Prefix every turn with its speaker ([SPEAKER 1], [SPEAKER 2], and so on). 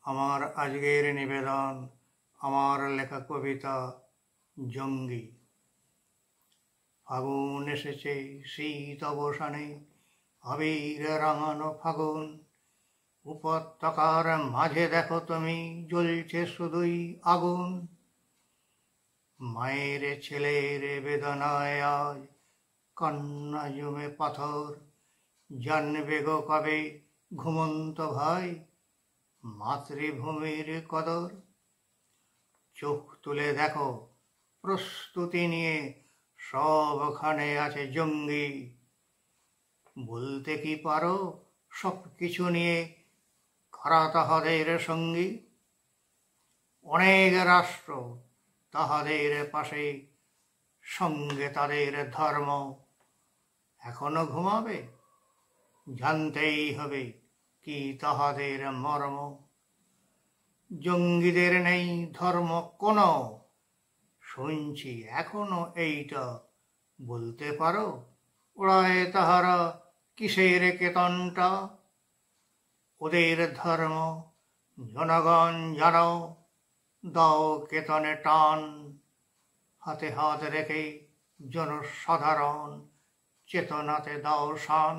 [SPEAKER 1] আমার আজকের নিবেদন আমার লেখা কবিতা জঙ্গি। ফাগুন এসেছে শীত অবসানে, আবির রাঙানো ফাগুন। উপত্যকার মাঝে দেখো তুমি জ্বলছে শুধুই আগুন। মায়ের ছেলের বেদনায় আজ কান্না জমে পাথর। জানবে গো কবে ঘুমন্ত ভাই মাতৃভূমির কদর। চোখ তুলে দেখো প্রস্তুতি নিয়ে সবখানে আছে জঙ্গি। বলতে কি পারো সব কিছু নিয়ে কারা তাহাদের সঙ্গী? অনেক রাষ্ট্র তাহাদের পাশে, সঙ্গে তাদের ধর্ম। এখনো ঘুমাবে? জানতেই হবে কি তাহাদের মর্ম। জঙ্গিদের নেই ধর্ম কোনো, শুনছি এখনো এইটা বলতে পারো? ওড়ায় তাহারা কিসের কেতনটা? ওদের ধর্ম জনগণ জানো, দাও কেতনে টান। হাতে হাত রেখে জনসাধারণ চেতনাতে দাও শান।